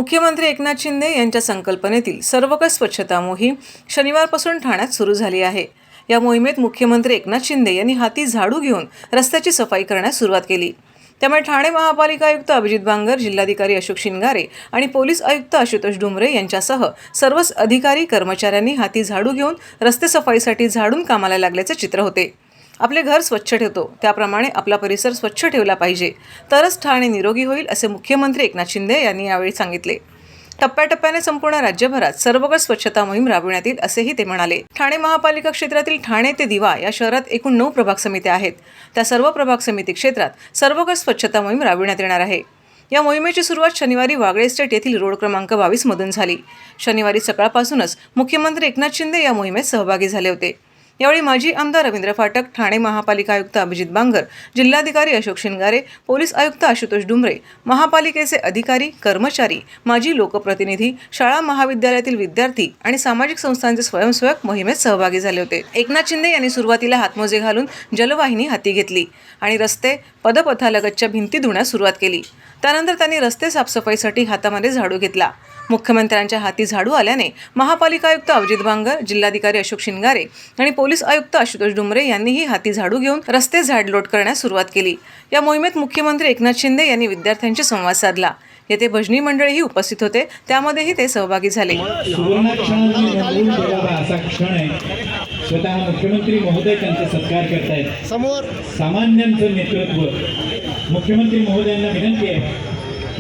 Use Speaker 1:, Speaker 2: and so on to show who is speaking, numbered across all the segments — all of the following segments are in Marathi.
Speaker 1: मुख्यमंत्री एकनाथ शिंदे यांच्या संकल्पनेतील सर्वकष स्वच्छता मोहीम शनिवारपासून ठाण्यात सुरू झाली आहे। या मोहिमेत मुख्यमंत्री एकनाथ शिंदे यांनी हाती झाडू घेऊन रस्त्याची सफाई करण्यास सुरुवात केली। त्यामुळे ठाणे महापालिका आयुक्त अभिजित बांगर, जिल्हाधिकारी अशोक शिंगारे आणि पोलीस आयुक्त आशुतोष डुमरे यांच्यासह सर्वच अधिकारी कर्मचाऱ्यांनी हाती झाडू घेऊन रस्ते सफाईसाठी झाडून कामाला लागल्याचे चित्र होते। आपले घर स्वच्छ ठेवतो त्याप्रमाणे आपला परिसर स्वच्छ ठेवला पाहिजे, तरच ठाणे निरोगी होईल, असे मुख्यमंत्री एकनाथ शिंदे यांनी यावेळी सांगितले। टप्प्याटप्प्याने संपूर्ण राज्यभरात सर्वकष स्वच्छता मोहीम राबविण्यात येईल, असेही ते म्हणाले। ठाणे महापालिका क्षेत्रातील ठाणे ते दिवा या शहरात एकूण 9 प्रभाग समित्या आहेत। त्या सर्व प्रभाग समिती क्षेत्रात सर्वकष स्वच्छता मोहीम राबविण्यात येणार आहे। या मोहिमेची सुरुवात शनिवारी वागळे एस्टेट येथील रोड क्रमांक 22 मधून झाली। शनिवारी सकाळपासूनच मुख्यमंत्री एकनाथ शिंदे या मोहिमेत सहभागी झाले होते। यावेळी माजी आमदार रवींद्र फाटक, ठाणे महापालिका आयुक्त अभिजित बांगर, जिल्हाधिकारी अशोक शिंगारे, पोलीस आयुक्त आशुतोष डुमरे, महापालिकेचे अधिकारी, कर्मचारी, माजी लोकप्रतिनिधी, शाळा महाविद्यालयातील विद्यार्थी आणि सामाजिक संस्थांचे स्वयंसेवक मोहिमेत सहभागी झाले होते। एकनाथ शिंदे यांनी सुरुवातीला हातमोजे घालून जलवाहिनी हाती घेतली आणि रस्ते, पदपथालगतच्या भिंती धुण्यास सुरुवात केली। त्यानंतर त्यांनी रस्ते साफसफाईसाठी हातामध्ये झाडू घेतला। मुख्यमंत्र्यांच्या हाती झाडू आल्याने महापालिका आयुक्त अभिजित बांगर, जिल्हाधिकारी अशोक शिंगारे आणि पोलीस आयुक्त आशुतोष डुमरे यांनीही हाती झाडू घेऊन रस्ते झाडलोट करण्यास सुरुवात केली। या मोहिमेत मुख्यमंत्री एकनाथ शिंदे यांनी विद्यार्थ्यांशी संवाद साधला। येथे भजनी मंडळीही उपस्थित होते, त्यामध्येही ते सहभागी झाले।
Speaker 2: स्वतः मुख्यमंत्री महोदय त्यांचे सत्कार करतायत। समोर सामान्यांचं नेतृत्व मुख्यमंत्री महोदयांना विनंती आहे,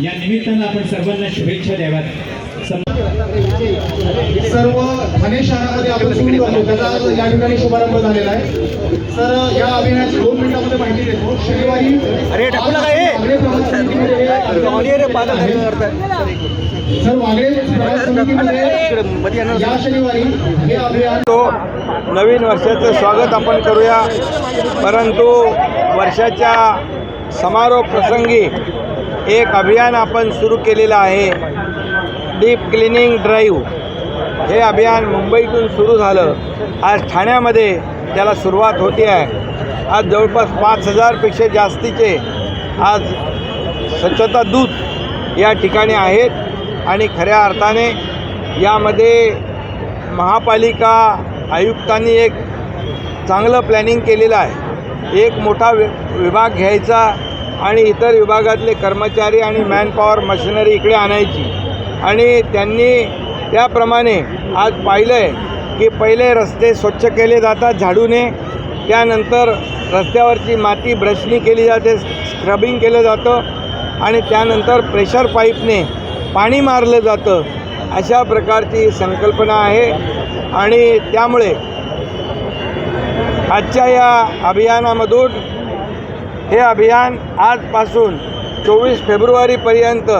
Speaker 2: या निमित्तानं आपण सर्वांना शुभेच्छा द्याव्यात।
Speaker 3: सर्व ठाणे शहरामध्ये आपण सुरू करतो, त्याचा या ठिकाणी शुभारंभ झालेला आहे। सर, या अभियानाची 2 मिनिटांमध्ये माहिती देतो। शनिवारी सर वागळे या शनिवारी हे अभियान
Speaker 4: नवीन वर्षाचं स्वागत आपण करूया, परंतु वर्षाच्या समारोप प्रसंगी एक अभियान आपण सुरू केलेलं आहे, डीप क्लिनिंग ड्राईव्ह। हे अभियान मुंबईतून सुरू झालं, आज ठाण्यामध्ये त्याला सुरुवात होते आहे। आज जवळपास 5000पेक्षा जास्तीचे आज स्वच्छता दूत या ठिकाणी आहेत आणि खऱ्या अर्थाने यामध्ये महापालिका आयुक्तांनी एक चांगलं प्लॅनिंग केलेलं आहे। एक मोठा विभाग घ्यायचा आणि इतर विभागातले कर्मचारी आणि मॅनपॉवर मशिनरी इकडे आणायची आणि त्यांनी त्याप्रमाणे आज पाहिलं आहे की पहिले रस्ते स्वच्छ केले जातात झाडूने, त्यानंतर रस्त्यावरची माती ब्रशनी केली जाते, स्क्रबिंग केलं जातं आणि त्यानंतर प्रेशर पाईपने पाणी मारलं जातं। अशा प्रकारची संकल्पना आहे आणि त्यामुळे आजच्या या अभियानामधून हे अभियान आजपासून 24 फेब्रुवारीपर्यंत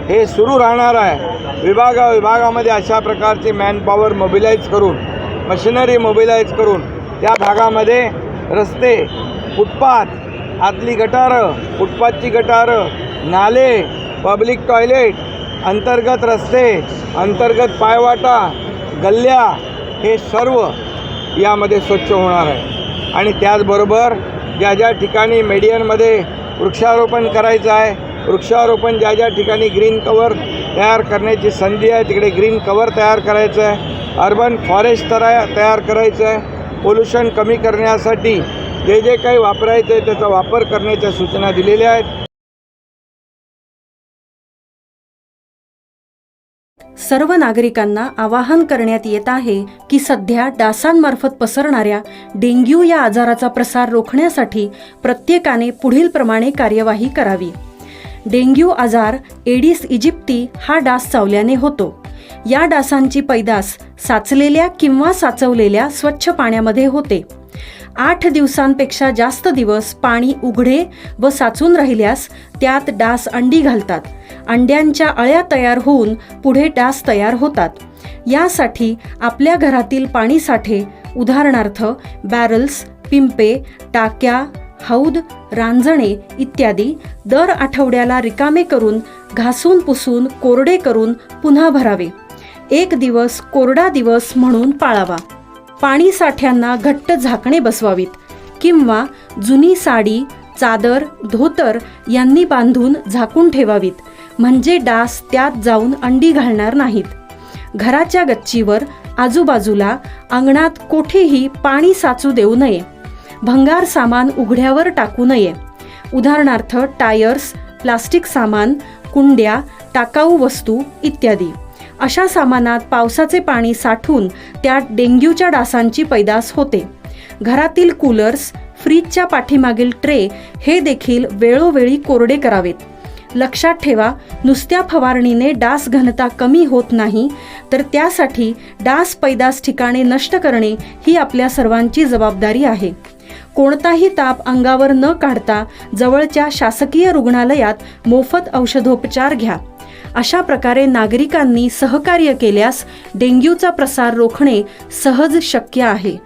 Speaker 4: हे सुरू राहणार आहे। विभागामध्ये अशा प्रकारचे मॅनपॉवर मोबिलाईज करून, मशिनरी मोबिलाईज करून त्या भागामध्ये रस्ते, फुटपाथ, आतली गटारं, फुटपाथची गटारं, नाले, पब्लिक टॉयलेट, अंतर्गत रस्ते, अंतर्गत पायवाटा, गल्ल्या, हे सर्व यामध्ये स्वच्छ होणार आहे। आणि त्याचबरोबर ज्या ज्या ठिकाणी मेडियनमध्ये वृक्षारोपण करायचं आहे, वृक्षारोपण ज्या ज्या ठिकाणी ग्रीन कवर तयार करण्याची संधी आहे तिकडे ग्रीन कवर तयार करायचं आहे, अर्बन फॉरेस्ट तयार करायचं आहे, पोल्युशन कमी करण्यासाठी जे जे काही वापरायचं आहे त्याचा वापर करण्याच्या सूचना दिलेल्या आहेत।
Speaker 5: सर्व नागरिकांना आवाहन करण्यात येत आहे की सध्या डासांमार्फत पसरणाऱ्या डेंग्यू या आजाराचा प्रसार रोखण्यासाठी प्रत्येकाने पुढील प्रमाणे कार्यवाही करावी। डेंग्यू आजार एडिस इजिप्ती हा डास चावल्याने होतो। या डासांची पैदास साचलेल्या किंवा साचवलेल्या स्वच्छ पाण्यामध्ये होते। 8 दिवसांपेक्षा जास्त दिवस पाणी उघडे व साचून राहिल्यास त्यात डास अंडी घालतात। अंड्यांच्या अळ्या तयार होऊन पुढे डास तयार होतात। यासाठी आपल्या घरातील पाणीसाठे, उदाहरणार्थ बॅरल्स, पिंपे, टाक्या, हौद, रांजणे इत्यादी दर आठवड्याला रिकामे करून घासून पुसून कोरडे करून पुन्हा भरावे। 1 दिवस कोरडा दिवस म्हणून पाळावा। पाणी साठ्यांना घट्ट झाकणे बसवावीत किंवा जुनी साडी, चादर, धोतर यांनी बांधून झाकून ठेवावीत, म्हणजे डास त्यात जाऊन अंडी घालणार नाहीत। घराच्या गच्चीवर, आजूबाजूला, अंगणात कोठेही पाणी साचू देऊ नये। भंगार सामान उघड्यावर टाकू नये। उदाहरणार्थ टायर्स, प्लास्टिक सामान, कुंड्या, टाकाऊ वस्तू इत्यादी। अशा सामानात पावसाचे पाणी साठून त्यात डेंग्यूच्या डासांची पैदास होते। घरातील कूलर्स, फ्रीजच्या पाठीमागील ट्रे हे देखील वेळोवेळी कोरडे करावेत। लक्षात ठेवा, नुसत्या फवारणीने डास घनता कमी होत नाही, तर त्यासाठी डास पैदास ठिकाणे नष्ट करणे ही आपल्या सर्वांची जबाबदारी आहे। कोणताही ताप अंगावर न काढता जवळच्या शासकीय रुग्णालयात मोफत औषधोपचार घ्या। अशा प्रकारे नागरिकांनी सहकार्य केल्यास डेंग्यूचा प्रसार रोखणे सहज शक्य आहे।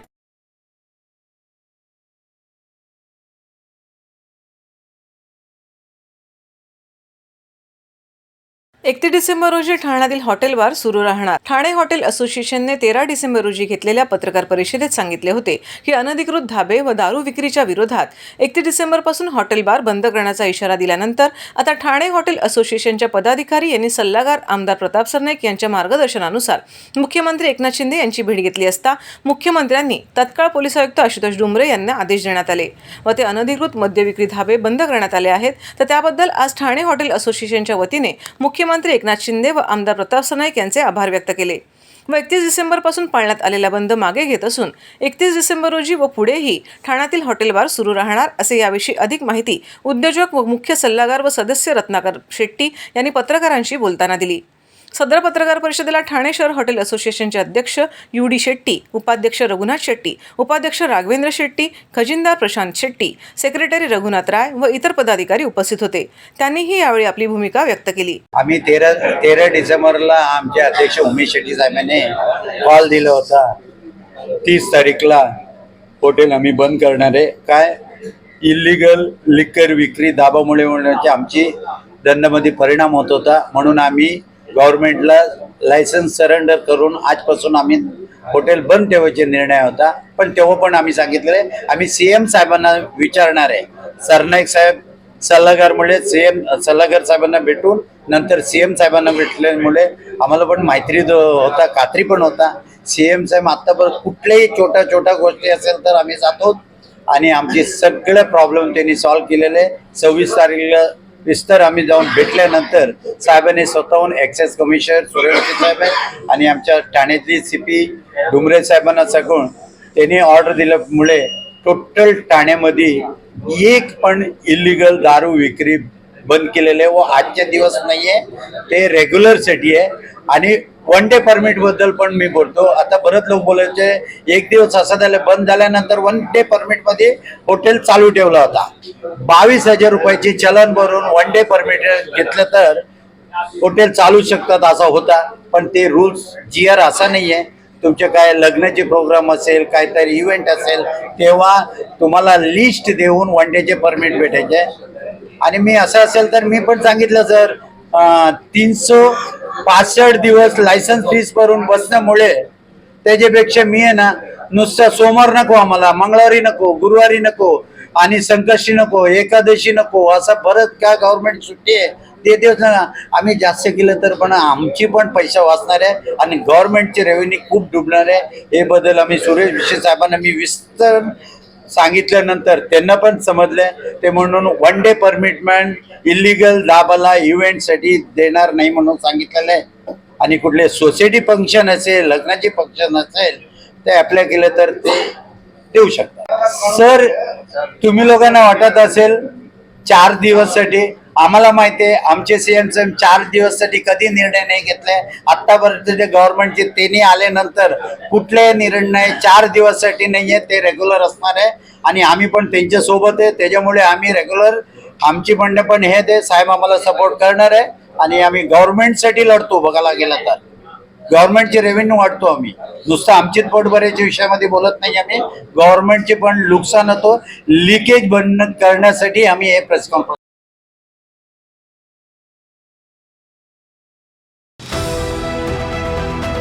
Speaker 1: 31 डिसेंबर रोजी ठाण्यातील हॉटेल बार सुरू राहणार। ठाणे हॉटेल असोसिएशनने 13 डिसेंबर रोजी घेतलेल्या पत्रकार परिषदेत सांगितले होते की अनधिकृत धाबे व दारू विक्रीच्या विरोधात 31 डिसेंबर पासून हॉटेल बार बंद करण्याचा इशारा दिल्यानंतर आता ठाणे हॉटेल असोसिएशनच्या पदाधिकारी यांनी सल्लागार आमदार प्रताप सरनाईक यांच्या मार्गदर्शनानुसार मुख्यमंत्री एकनाथ शिंदे यांची भेट घेतली असता मुख्यमंत्र्यांनी तत्काळ पोलीस आयुक्त आशुतोष डुमरे यांना आदेश देण्यात आले व ते अनधिकृत मद्य विक्री धाबे बंद करण्यात आले आहेत। तर त्याबद्दल आज ठाणे हॉटेल असोसिएशनच्या वतीने मुख्यमंत्री एकनाथ शिंदे व आमदार प्रताप सरनाईक यांचे आभार व्यक्त केले व 31 डिसेंबर पासून पाळण्यात आलेला बंद मागे घेत असून 31 डिसेंबर रोजी व पुढेही ठाण्यातील हॉटेल बार सुरू राहणार असे याविषयी अधिक माहिती उद्योजक व मुख्य सल्लागार व सदस्य रत्नाकर शेट्टी यांनी पत्रकारांशी बोलताना दिली। सदर पत्रकार परिषदेला ठाणे शहर हॉटेल असोसिएशनचे अध्यक्ष UD शेट्टी, उपाध्यक्ष रघुनाथ शेट्टी, उपाध्यक्ष राघवेंद्र शेट्टी, खजिनदार प्रशांत शेट्टी, सेक्रेटरी रघुनाथ राय व इतर पदाधिकारी उपस्थित होते। त्यांनीही यावेळी आपली भूमिका व्यक्त केली।
Speaker 6: आम्ही 13 डिसेंबरला आमचे अध्यक्ष उमेश शेट्टी साहेबांनी कॉल दिला होता 30 तारीखला हॉटेल आम्ही बंद करणार आहे। काय इलिगल लिकर विक्री दाबामुळे होण्याची आमची दंडामध्ये परिणाम होत होता, म्हणून आम्ही गव्हर्नमेंटला लायसन्स सरेंडर करून आजपासून आम्ही हॉटेल बंद ठेवायचे निर्णय होता। पण तेव्हा पण आम्ही सांगितले आम्ही CM साहेबांना विचारणार आहे। सरनाईक साहेब सल्लागारमुळे सल्लागार साहेबांना भेटून नंतर CM साहेबांना भेटल्यामुळे आम्हाला पण माहिती होता, खात्री पण होता। CM साहेब आतापर्यंत कुठल्याही छोट्या गोष्टी असेल तर आम्ही जातो आणि आमचे सगळे प्रॉब्लेम त्यांनी सॉल्व्ह केलेले। 26 तारखेला विस्तार आम्ही जाऊन भेटल्यानंतर साहेबांनी स्वतःहून एक्साइज कमिशनर सूर्यवंशी साहेब आणि आमच्या ठाण्यातली CP डुमरे साहेबांना सांगून त्यांनी ऑर्डर दिल्यामुळे टोटल ठाण्यामध्ये एक पण इलिगल दारू विक्री बंद केलेले व आजचे दिवस नाहीये, ते रेग्युलरसाठी आहे। आणि 1 डे परमिट बद्दल पण मी बोलतो। आता बरेच लोक बोलायचे एक दिवस असं झालं बंद झाल्यानंतर 1 डे परमिट मध्ये हॉटेल चालू ठेवला होता। 22,000 रुपयाची चलन भरून 1 डे परमिट घेतलं तर हॉटेल चालू शकतात असा होता। पण ते रूल्स GR असा नाहीये। तुमचे काय लग्नाचे प्रोग्राम असेल, काहीतरी इव्हेंट असेल तेव्हा तुम्हाला लिस्ट देऊन 1 डेचे परमिट भेटायचे। आणि मी असं असेल तर मी पण सांगितलं सर 365 दिवस लायसन्स फीस भरून बसण्यामुळे त्याच्यापेक्षा मी आहे ना नुसतं सोमवार नको, आम्हाला मंगळवारी नको, गुरुवारी नको आणि संकष्टी नको, एकादशी नको, असं बरंच काय गव्हर्नमेंट सुट्टी आहे ते दिवस ना आम्ही जास्त केलं तर पण आमची पण पैसा वाचणार आहे आणि गव्हर्नमेंटचे रेव्हेन्यू खूप डुबणार आहे। हे बद्दल आम्ही सुरेश विषय साहेबांना मी विस्तार सांगितल्यानंतर त्यांना पण समजले, ते म्हणून 1 डे परमिटमेंट इलिगल दाबाला इव्हेंटसाठी देणार नाही म्हणून सांगितलेलं आहे। आणि कुठले सोसायटी फंक्शन असेल, लग्नाचे फंक्शन असेल ते अप्लाय केलं तर ते देऊ शकतात। सर तुम्ही लोकांना वाटत असेल 4 दिवससाठी, आम्हाला माहिती आहे आमचे CM साहेब 4 दिवससाठी कधी निर्णय नाही घेतले आतापर्यंत। जे गव्हर्नमेंटचे त्यांनी आल्यानंतर कुठले निर्णय 4 दिवससाठी नाही आहे, ते रेग्युलर असणार आहे आणि आम्ही पण त्यांच्या सोबत आहे। त्याच्यामुळे आम्ही रेग्युलर आमची म्हणणं पण हे ते साहेब आम्हाला सपोर्ट करणार आहे आणि आम्ही गव्हर्नमेंटसाठी लढतो। बघायला गेला तर गव्हर्नमेंटचे रेव्हेन्यू वाढतो आम्ही, नुसतं आमचीच पोटभराच्या विषयामध्ये बोलत नाही। आम्ही गव्हर्नमेंटचे पण नुकसान होतो, लिकेज बंद करण्यासाठी आम्ही हे प्रेस कॉन्फरन्स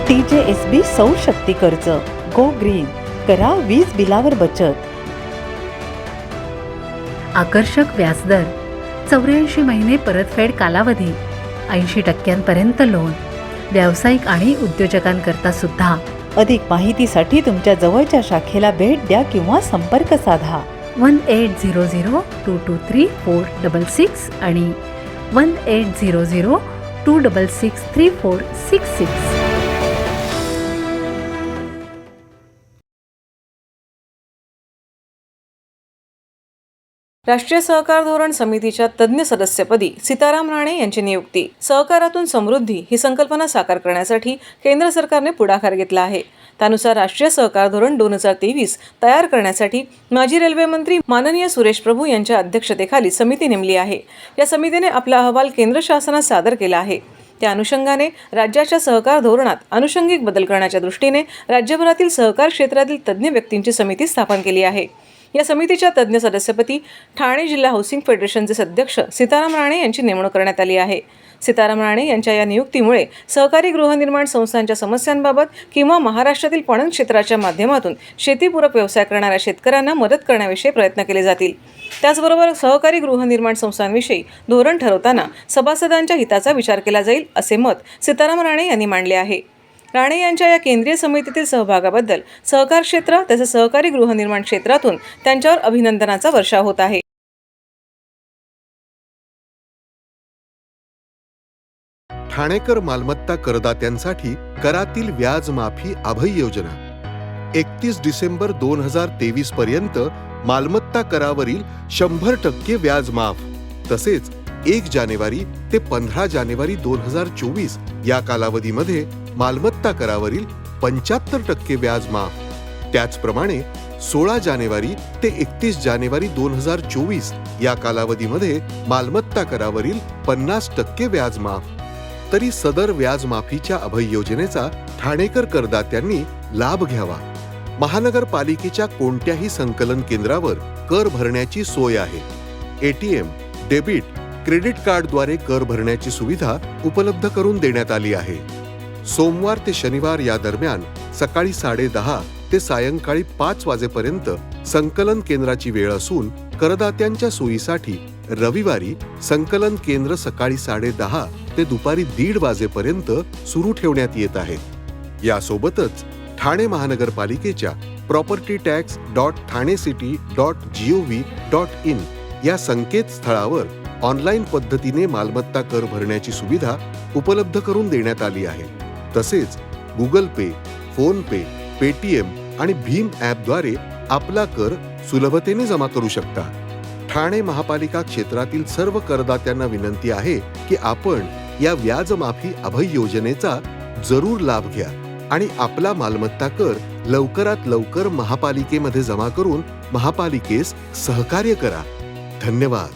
Speaker 7: TJSB सौर शक्ती कर्ज गो ग्रीन, करा वीज बिलावर बचत।
Speaker 8: आकर्षक व्याजदर, 84 महिने परतफेड कालावधी, 80% लोन. व्यावसायिक आणि उद्योजकांकरता सुद्धा.
Speaker 7: अधिक माहितीसाठी तुमच्या जवळच्या शाखेला भेट द्या किंवा संपर्क साधा.
Speaker 8: 1800-223-466 आणि 1800-266-3466.
Speaker 1: राष्ट्रीय सहकार धोरण समितीच्या तज्ज्ञ सदस्यपदी सीताराम राणे यांची नियुक्ती. सहकारातून समृद्धी ही संकल्पना साकार करण्यासाठी केंद्र सरकारने पुढाकार घेतला आहे. त्यानुसार राष्ट्रीय सहकार धोरण 2023 तयार करण्यासाठी माजी रेल्वे मंत्री माननीय सुरेश प्रभू यांच्या अध्यक्षतेखाली समिती नेमली आहे. या समितीने आपला अहवाल केंद्र शासनास सादर केला आहे. त्या अनुषंगाने राज्याच्या सहकार धोरणात अनुषंगिक बदल करण्याच्या दृष्टीने राज्यभरातील सहकार क्षेत्रातील तज्ज्ञ व्यक्तींची समिती स्थापन केली आहे. या समितीच्या तज्ज्ञ सदस्यपदी ठाणे जिल्हा हाऊसिंग फेडरेशनचे अध्यक्ष सीताराम राणे यांची नेमणूक करण्यात आली आहे. सीताराम राणे यांच्या या नियुक्तीमुळे सहकारी गृहनिर्माण संस्थांच्या समस्यांबाबत किंवा महाराष्ट्रातील पणन क्षेत्राच्या माध्यमातून शेतीपूरक व्यवसाय करणाऱ्या शेतकऱ्यांना मदत करण्याविषयी प्रयत्न केले जातील. त्याचबरोबर सहकारी गृहनिर्माण संस्थांविषयी धोरण ठरवताना सभासदांच्या हिताचा विचार केला जाईल असे मत सीताराम राणे यांनी मांडले आहे. राणे यांच्या या केंद्रीय समितीतील सहभागाबद्दल सहकार क्षेत्र तसेच सहकारी गृहनिर्माण क्षेत्रातून त्यांच्यावर अभिनंदनाचा वर्षाव होत आहे.
Speaker 9: ठाणेकर मालमत्ता करदात्यांसाठी करातील व्याज माफी अभय योजना. 31 डिसेंबर 2023 पर्यंत मालमत्ता करावरील 100% व्याज माफ. तसेच 1 जानेवारी ते 15 जानेवारी 2024 या कालावधीमध्ये मालमत्ता करावरील 75% व्याज माफ. त्याचप्रमाणे 16 जानेवारी ते 31 जानेवारी 2024 या कालावधीमध्ये मालमत्ता करावरील 50% व्याज माफ. तरी सदर व्याज माफीच्या अभय योजनेचा ठाणेकर करदात्यांनी लाभ घ्यावा. महानगरपालिकेच्या कोणत्याही संकलन केंद्रावर कर भरण्याची सोय आहे. ATM, डेबिट, क्रेडिट कार्डद्वारे कर भरण्याची सुविधा उपलब्ध करून देण्यात आली आहे. सोमवार ते शनिवार या दरम्यान सकाळी 10:30 ते सायंकाळी 5 वाजेपर्यंत संकलन केंद्राची वेळ असून करदात्यांच्या सोयीसाठी रविवारी संकलन केंद्र सकाळी 10:30 ते दुपारी 1:30 वाजेपर्यंत सुरू ठेवण्यात येत आहे. यासोबतच ठाणे महानगरपालिकेच्या propertytax.thanecity.gov.in या संकेतस्थळावर ऑनलाईन पद्धतीने मालमत्ता कर भरण्याची सुविधा उपलब्ध करून देण्यात आली आहे. तसेच गुगल पे, फोन पे, पेटीएम आणि भीम ॲपद्वारे आपला कर सुलभतेने जमा करू शकता. ठाणे महापालिका क्षेत्रातील सर्व करदात्यांना विनंती आहे की आपण या व्याजमाफी अभय योजनेचा जरूर लाभ घ्या आणि आपला मालमत्ता कर लवकरात लवकर महापालिकेमध्ये जमा करून महापालिकेस सहकार्य करा. धन्यवाद.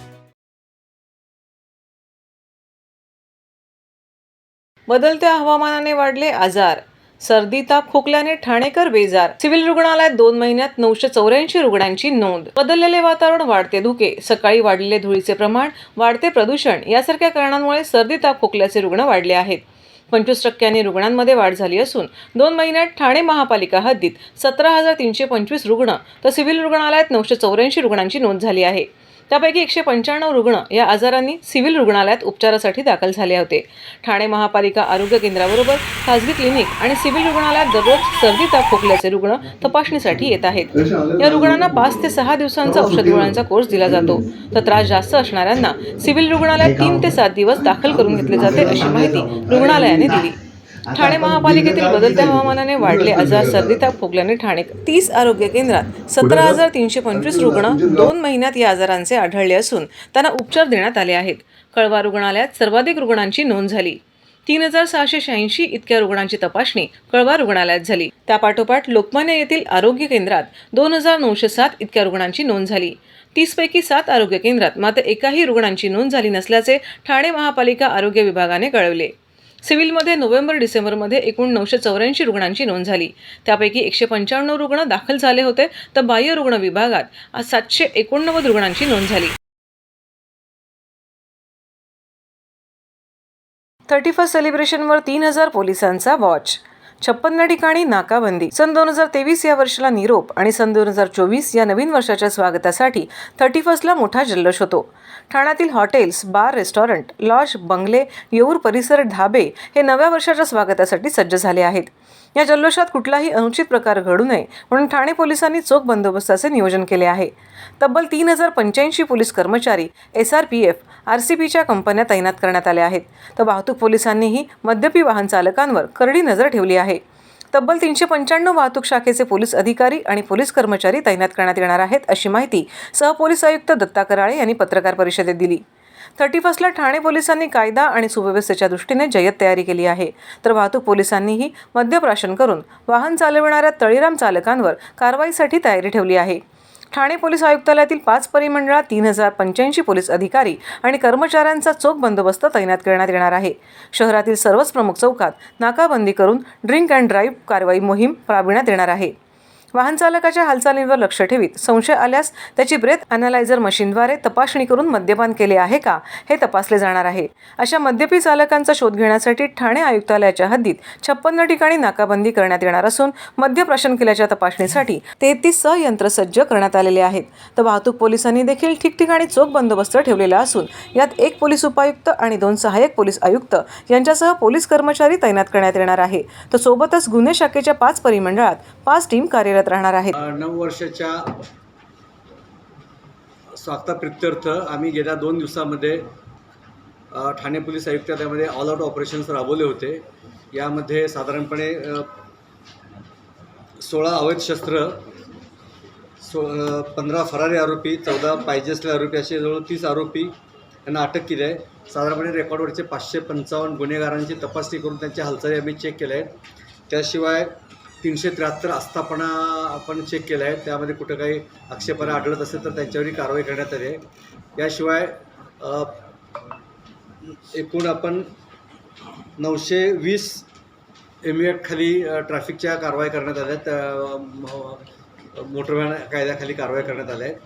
Speaker 1: बदलत्या हवामानाने वाढले आजार. सर्दी ताप खोकल्याने ठाणेकर बेजार. सिव्हिल रुग्णालयात 2 महिन्यात 984 रुग्णांची नोंद. बदललेले वातावरण, वाढते धुके, सकाळी वाढलेले धुळीचे प्रमाण, वाढते प्रदूषण यासारख्या कारणांमुळे सर्दी ताप खोकल्याचे रुग्ण वाढले आहेत. 25% रुग्णांमध्ये वाढ झाली असून 2 महिन्यात ठाणे महापालिका हद्दीत 17,325 रुग्ण तर सिव्हिल रुग्णालयात 984 रुग्णांची नोंद झाली आहे. त्यापैकी 195 रुग्ण या आजारांनी सिव्हिल रुग्णालयात उपचारासाठी दाखल झाले होते. ठाणे महापालिका आरोग्य केंद्राबरोबर खासगी क्लिनिक आणि सिव्हिल रुग्णालयात दररोज सर्दी ताप खोकल्याचे रुग्ण तपासणीसाठी येत आहेत. या रुग्णांना 5 ते 6 दिवसांचा औषध गोळ्यांचा कोर्स दिला जातो. तर त्रास जास्त असणाऱ्यांना सिव्हिल रुग्णालयात 3 ते 7 दिवस दाखल करून घेतले जाते अशी माहिती रुग्णालयाने दिली. ठाणे महापालिकेतील बदलत्या हवामानाने वाढले आजार. सर्दी ताप खोकल्याने ठाणे 30 आरोग्य केंद्रात 17,325 रुग्ण 2 महिन्यात या आजारांचे आढळले असून त्यांना उपचार देण्यात आले आहेत. कळवा रुग्णालयात सर्वाधिक रुग्णांची नोंद झाली. 3,686 इतक्या रुग्णांची तपासणी कळवा रुग्णालयात झाली. त्यापाठोपाठ लोकमान्य येथील आरोग्य केंद्रात 2,907 इतक्या रुग्णांची नोंद झाली. 30 पैकी 7 आरोग्य केंद्रात मात्र एकाही रुग्णांची नोंद झाली नसल्याचे ठाणे महापालिका आरोग्य विभागाने कळवले. सिव्हिलमध्ये नोव्हेंबर-डिसेंबरमध्ये एकूण 984 रुग्णांची नोंद झाली. त्यापैकी 195 रुग्ण दाखल झाले होते तर बाह्य रुग्ण विभागात 789 रुग्णांची नोंद झाली. 31st सेलिब्रेशनवर 3,000 पोलिसांचा वॉच. 56 ठिकाणी नाकाबंदी. सन 2023 या वर्षाला निरोप आणि सन 2024 या नवीन वर्षाच्या स्वागतासाठी 31ला मोठा जल्लोष होतो. ठाण्यातील हॉटेल्स, बार, रेस्टॉरंट, लॉज, बंगले, येऊर परिसर, ढाबे हे नव्या वर्षाच्या स्वागतासाठी सज्ज झाले आहेत. या जल्लोषात कुठलाही अनुचित प्रकार घडू नये म्हणून ठाणे पोलिसांनी चोख बंदोबस्ताचे नियोजन केले आहे. तब्बल 3085 पोलीस कर्मचारी SRPF, RCPच्या कंपन्या तैनात करण्यात आल्या आहेत. तर वाहतूक पोलिसांनीही मद्यपी वाहन चालकांवर करडी नजर ठेवली आहे. तब्बल 395 वाहतूक शाखेचे पोलीस अधिकारी आणि पोलीस कर्मचारी तैनात करण्यात येणार आहेत, अशी माहिती सहपोलीस आयुक्त दत्ता कराळे यांनी पत्रकार परिषदेत दिली. 31ला ठाणे पोलिसांनी कायदा आणि सुव्यवस्थेच्या दृष्टीने जय्यत तयारी केली आहे. तर वाहतूक पोलिसांनीही मद्यप्राशन करून वाहन चालविणाऱ्या तळीराम चालकांवर कारवाईसाठी तयारी ठेवली आहे. ठाणे पोलीस आयुक्तालयातील 5 परिमंडळात 3085 पोलीस अधिकारी आणि कर्मचाऱ्यांचा चोख बंदोबस्त तैनात करण्यात येणार आहे. शहरातील सर्वच प्रमुख चौकात नाकाबंदी करून ड्रिंक अँड ड्राईव्ह कारवाई मोहीम राबविण्यात येणार आहे. वाहन चालकाच्या हालचालींवर लक्ष ठेवीत संशय आल्यास त्याची ब्रेथ अॅनालायझर मशीनद्वारे तपासणी करून मद्यपान केले आहे का हे तपासले जाणार आहे. अशा मद्यपी चालकांचा शोध घेण्यासाठी ठाणे आयुक्तालयाच्या हद्दीत 56 ठिकाणी नाकाबंदी करण्यात येणार असून मद्यप्राशन केल्याच्या तपासणीसाठी 33 संयंत्र सज्ज करण्यात आलेले आहेत. तर वाहतूक पोलिसांनी देखील ठिकठिकाणी चोख बंदोबस्त ठेवलेला असून यात 1 पोलीस उपायुक्त आणि 2 सहाय्यक पोलीस आयुक्त यांच्यासह पोलीस कर्मचारी तैनात करण्यात येणार आहे. तर सोबतच गुन्हे शाखेच्या 5 परिमंडळात 5 टीम कार्यरत राहणार आहेत.
Speaker 10: नववर्षाच्या स्वागताप्रित्यर्थ आम्ही गेल्या 2 दिवसामध्ये ठाणे पोलीस आयुक्तालयामध्ये ऑल आउट ऑपरेशन्स राबवले होते. यामध्ये साधारणपणे 16 अवैध शस्त्र, 15 फरारी आरोपी, 14 पाहिजे असलेले आरोपी असे जवळ 30 आरोपी यांना अटक केली आहे. साधारणपणे रेकॉर्डवरचे 555 गुन्हेगारांची तपासणी करून त्यांच्या हालचाली आम्ही चेक केल्या आहेत. त्याशिवाय 373 आस्थापना आपण चेक केल्या आहेत. त्यामध्ये कुठं काही आक्षेपार्ह आढळत असेल तर त्यांच्यावरही कारवाई करण्यात आली आहे. याशिवाय एकूण आपण 920 MVAct खाली ट्रॅफिकच्या कारवाई करण्यात आल्या आहेत. मोटर वाहन कायद्याखाली कारवाई करण्यात आल्या आहेत.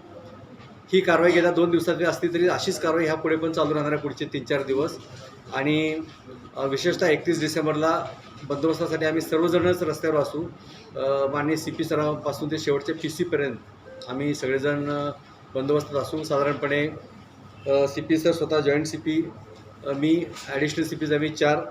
Speaker 10: ही कारवाई गेल्या 2 दिवसातली असली तरी अशीच कारवाई ह्या पुढे पण चालू राहणार आहे पुढचे 3-4 दिवस. आणि विशेषतः 31 डिसेंबरला बंदोबस्तासाठी आम्ही सर्वजणच रस्त्यावर असू. माननीय CP सरांपासून ते शेवटचे PC आम्ही सगळेजण बंदोबस्तात असू. साधारणपणे CP सर स्वतः जॉईंट CP, मी ॲडिशनल CPज आम्ही 4,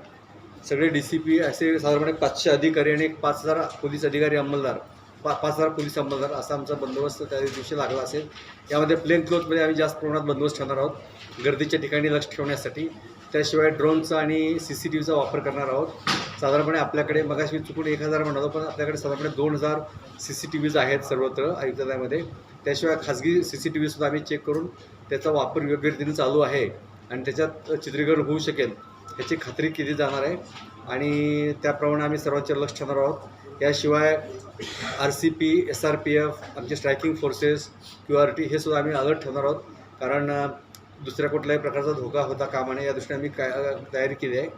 Speaker 10: सगळे DCP असे साधारणपणे 500 अधिकारी आणि 5000 पोलीस अधिकारी अंमलदार, 5000 पोलीस अंमलदार असा आमचा बंदोबस्त त्या दिवशी लागला असेल. यामध्ये प्लेन क्लोथमध्ये आम्ही जास्त प्रमाणात बंदोबस्त ठेवणार आहोत गर्दीच्या ठिकाणी लक्ष ठेवण्यासाठी. त्याशिवाय ड्रोनचा आणि CCTVचा वापर करणार आहोत. साधारणपणे आपल्याकडे मगाशी मी चुकून 1000 म्हणालो, पण आपल्याकडे साधारणपणे 2000 CCTVज आहेत सर्वत्र आयुक्तालयामध्ये. त्याशिवाय खाजगी CCTVसुद्धा आम्ही चेक करून त्याचा वापर योग्य रीतीने चालू आहे आणि त्याच्यात चित्रीकरण होऊ शकेल याची खात्री केली जाणार आहे आणि त्याप्रमाणे आम्ही सर्वांचे लक्ष ठेवणार आहोत. याशिवाय RCP, SRPF, आमचे स्ट्रायकिंग फोर्सेस, QRT हे सुद्धा आम्ही अलर्ट ठेवणार आहोत. कारण दुसऱ्या कुठल्याही प्रकारचा धोका होता कामा नये या दृष्टीने आम्ही तयारी केली आहे.